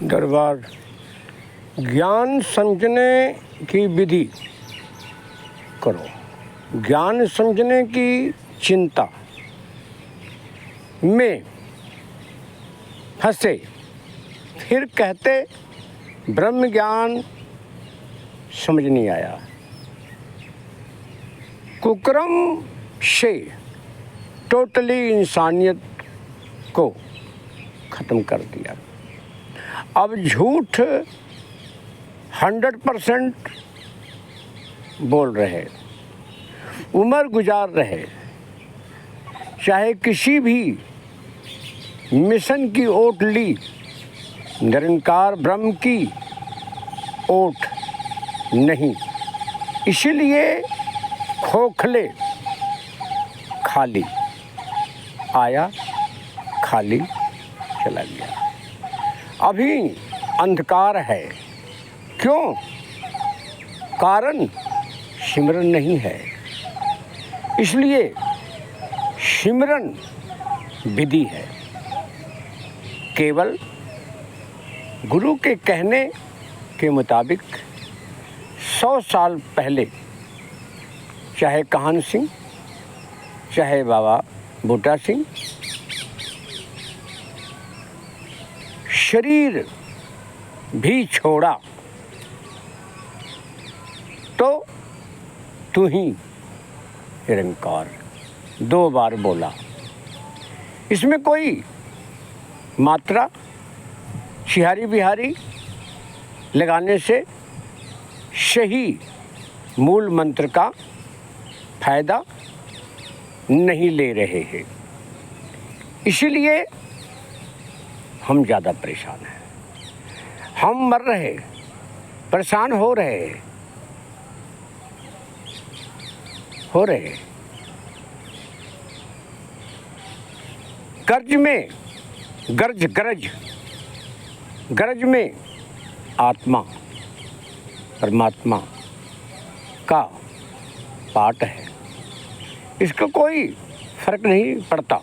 दरबार ज्ञान समझने की विधि करो। ज्ञान समझने की चिंता में फंसे, फिर कहते ब्रह्म ज्ञान समझ नहीं आया। कुकर्म से टोटली इंसानियत को ख़त्म कर दिया। अब झूठ 100% बोल रहे, उम्र गुजार रहे, चाहे किसी भी मिशन की ओट ली, निरंकार ब्रह्म की ओट नहीं। इसीलिए खोखले, खाली आया, खाली चला गया। अभी अंधकार है। क्यों? कारण सिमरन नहीं है। इसलिए सिमरन विधि है। केवल गुरु के कहने के मुताबिक 100 साल पहले चाहे काहन सिंह, चाहे बाबा बूटा सिंह, शरीर भी छोड़ा तो तू ही निरंकार 2 बार बोला। इसमें कोई मात्रा शिहारी बिहारी लगाने से सही मूल मंत्र का फायदा नहीं ले रहे हैं। इसीलिए हम ज़्यादा परेशान हैं। हम मर रहे, परेशान हो रहे कर्ज में गरज में आत्मा परमात्मा का पाठ है। इसको कोई फर्क नहीं पड़ता।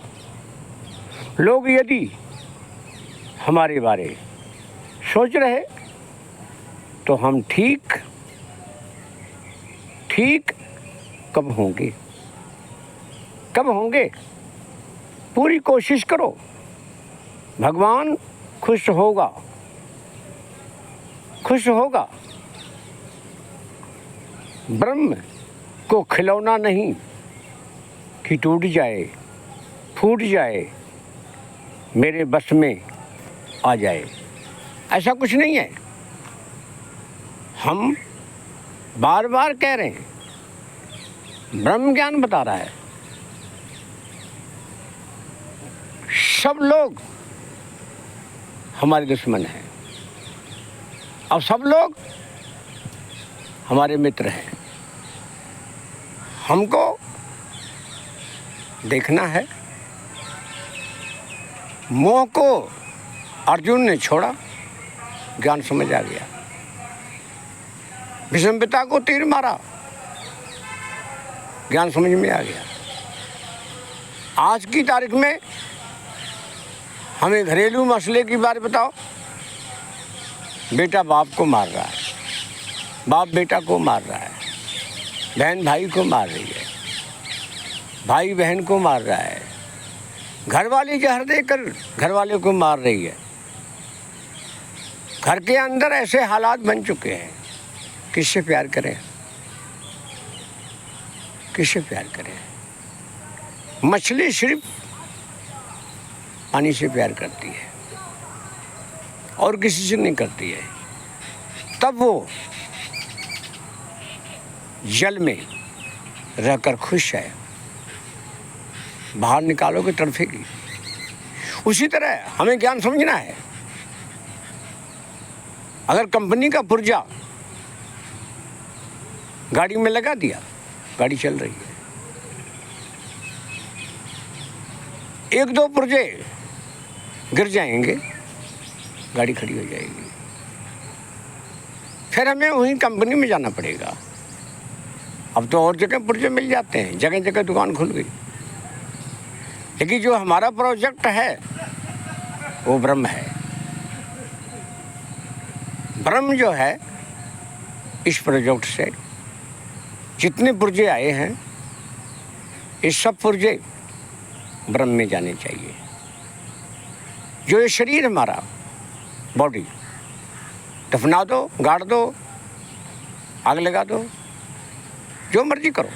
लोग यदि हमारे बारे सोच रहे तो हम ठीक कब होंगे? पूरी कोशिश करो, भगवान खुश होगा। ब्रह्म को खिलौना नहीं कि टूट जाए, फूट जाए, मेरे बस में आ जाए, ऐसा कुछ नहीं है। हम बार बार कह रहे हैं, ब्रह्म ज्ञान बता रहा है। सब लोग हमारे दुश्मन हैं और सब लोग हमारे मित्र हैं। हमको देखना है। मोह को अर्जुन ने छोड़ा, ज्ञान समझ आ गया। भीष्म पिता को तीर मारा, ज्ञान समझ में आ गया। आज की तारीख में हमें घरेलू मसले की बात बताओ। बेटा बाप को मार रहा है, बाप बेटा को मार रहा है, बहन भाई को मार रही है, भाई बहन को मार रहा है, घर वाली जहर देकर घर वाले को मार रही है। घर के अंदर ऐसे हालात बन चुके हैं। किससे प्यार करें? मछली सिर्फ पानी से प्यार करती है और किसी से नहीं करती है। तब वो जल में रहकर खुश है, बाहर निकालोगे तड़फेगी। उसी तरह हमें ज्ञान समझना है। अगर कंपनी का पुर्जा गाड़ी में लगा दिया, गाड़ी चल रही है। 1-2 पुर्जे गिर जाएंगे, गाड़ी खड़ी हो जाएगी। फिर हमें वहीं कंपनी में जाना पड़ेगा। अब तो और जगह पुर्जे मिल जाते हैं, जगह जगह दुकान खुल गई। लेकिन जो हमारा प्रोजेक्ट है वो ब्रह्म है। ब्रह्म जो है, इस प्रोजेक्ट से जितने पुर्जे आए हैं, ये सब पुर्जे ब्रह्म में जाने चाहिए। जो ये शरीर हमारा, बॉडी, दफना दो, गाड़ दो, आग लगा दो, जो मर्जी करो,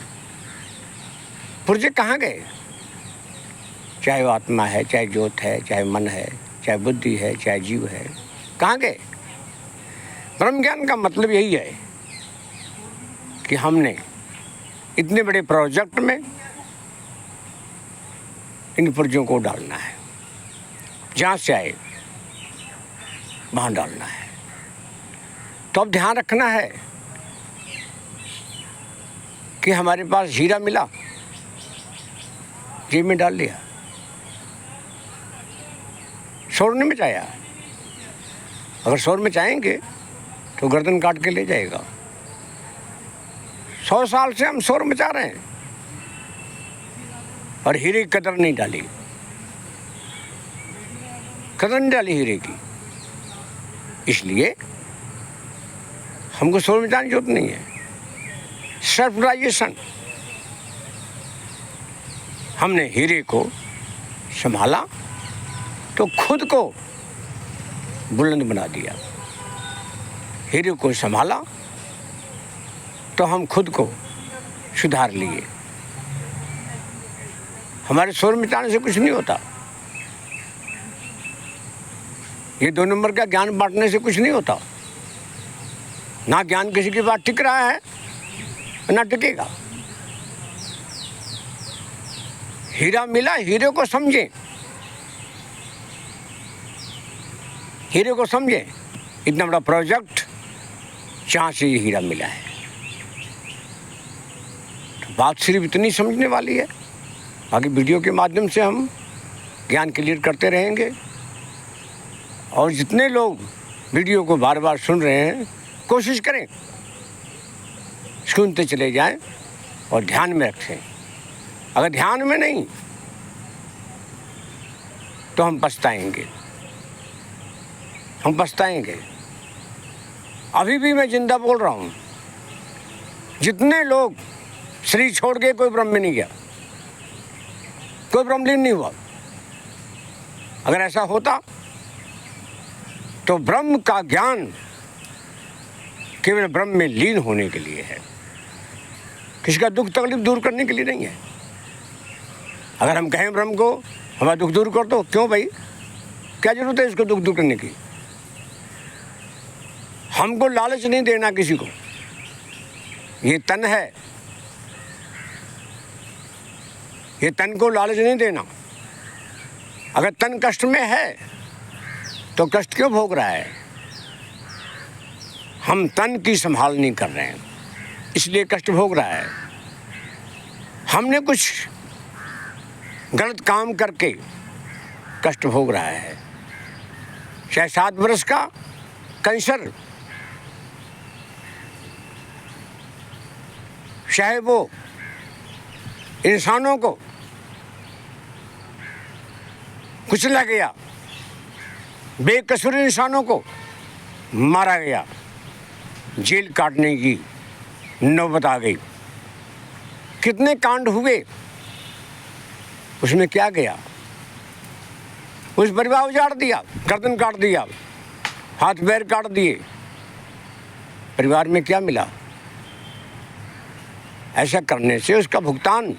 पुर्जे कहाँ गए? चाहे वो आत्मा है, चाहे ज्योत है, चाहे मन है, चाहे बुद्धि है, चाहे जीव है, कहाँ गए? ब्रह्म ज्ञान का मतलब यही है कि हमने इतने बड़े प्रोजेक्ट में इन पुर्जों को डालना है, जहाँ से आए वहाँ डालना है। तो अब ध्यान रखना है कि हमारे पास हीरा मिला, जेब में डाल लिया, शोर नहीं मचाया। अगर शोर मचाएंगे तो गर्दन काट के ले जाएगा। 100 साल से हम शोर मचा रहे हैं और हीरे की कदर नहीं डाली, कदर नहीं डाली हीरे की। इसलिए हमको शोर मचाने की जरूरत नहीं है। सेल्फ रियलाइजेशन, हमने हीरे को संभाला तो खुद को बुलंद बना दिया। हीरे को संभाला तो हम खुद को सुधार लिए। हमारे शोर मिटाने से कुछ नहीं होता। ये 2 नंबर का ज्ञान बांटने से कुछ नहीं होता। ना ज्ञान किसी के पास टिक रहा है, ना टिकेगा। हीरा मिला, हीरे को समझें, हीरे को समझें। इतना बड़ा प्रोजेक्ट, जहाँ से ये हीरा मिला है। तो बात सिर्फ इतनी समझने वाली है। बाकी वीडियो के माध्यम से हम ज्ञान क्लियर करते रहेंगे। और जितने लोग वीडियो को बार बार सुन रहे हैं, कोशिश करें सुनते चले जाएं और ध्यान में रखें। अगर ध्यान में नहीं तो हम पछताएंगे, हम पछताएंगे। अभी भी मैं जिंदा बोल रहा हूँ। जितने लोग शरीर छोड़ के, कोई ब्रह्म में नहीं गया, कोई ब्रह्मलीन नहीं हुआ। अगर ऐसा होता तो ब्रह्म का ज्ञान केवल ब्रह्म में लीन होने के लिए है, किसी का दुख तकलीफ दूर करने के लिए नहीं है। अगर हम कहें ब्रह्म को हमारा दुख दूर कर दो, क्यों भाई, क्या जरूरत है इसको दुख दूर करने की? हमको लालच नहीं देना किसी को। ये तन है, ये तन को लालच नहीं देना। अगर तन कष्ट में है तो कष्ट क्यों भोग रहा है? हम तन की संभाल नहीं कर रहे हैं, इसलिए कष्ट भोग रहा है। हमने कुछ गलत काम करके कष्ट भोग रहा है। चाहे 7 वर्ष का कैंसर, चाहे वो इंसानों को कुचला गया, बेकसूर इंसानों को मारा गया, जेल काटने की नौबत आ गई। कितने कांड हुए, उसमें क्या गया? उस परिवार उजाड़ दिया, गर्दन काट दिया, हाथ पैर काट दिए। परिवार में क्या मिला? ऐसा करने से उसका भुगतान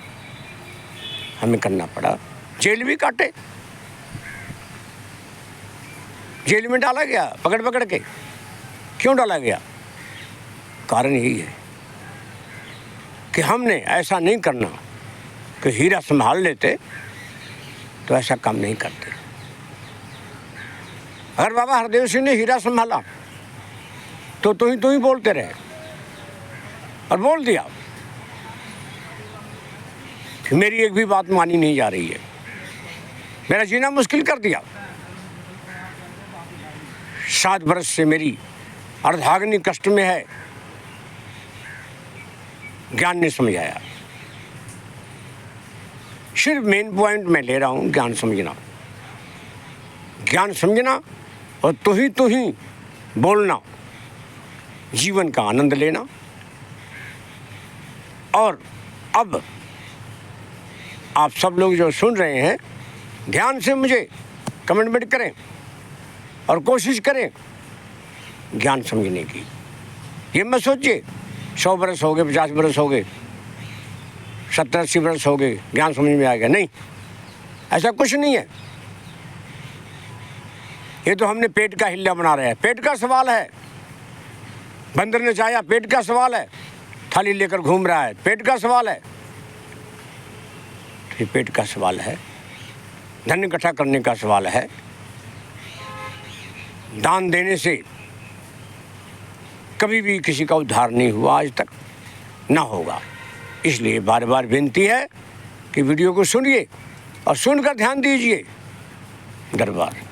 हमें करना पड़ा। जेल भी काटे, जेल में डाला गया पकड़ पकड़ के। क्यों डाला गया? कारण यही है कि हमने ऐसा नहीं करना कि हीरा संभाल लेते तो ऐसा काम नहीं करते। अगर बाबा हरदेव सिंह ने हीरा संभाला तो तू ही बोलते रहे, और बोल दिया कि मेरी एक भी बात मानी नहीं जा रही है, मेरा जीना मुश्किल कर दिया। 7 वर्ष से मेरी अर्धाग्नि कष्ट में है। ज्ञान ने समझाया। सिर्फ मेन पॉइंट मैं ले रहा हूँ, ज्ञान समझना, ज्ञान समझना और तू ही बोलना, जीवन का आनंद लेना। और अब आप सब लोग जो सुन रहे हैं, ध्यान से मुझे कमेंट करें और कोशिश करें ज्ञान समझने की। ये मत सोचिए 100 बरस हो गए, 50 बरस हो गए, 70-80 बरस हो गए, ज्ञान समझ में आ गया। नहीं, ऐसा कुछ नहीं है। ये तो हमने पेट का हिल्ला बना रहे हैं। पेट का सवाल है। बंदर ने चाहा, पेट का सवाल है। थाली लेकर घूम रहा है, पेट का सवाल है। ये पेट का सवाल है। धन इकट्ठा करने का सवाल है। दान देने से कभी भी किसी का उद्धार नहीं हुआ, आज तक ना होगा। इसलिए बार बार विनती है कि वीडियो को सुनिए और सुनकर ध्यान दीजिए। दरबार।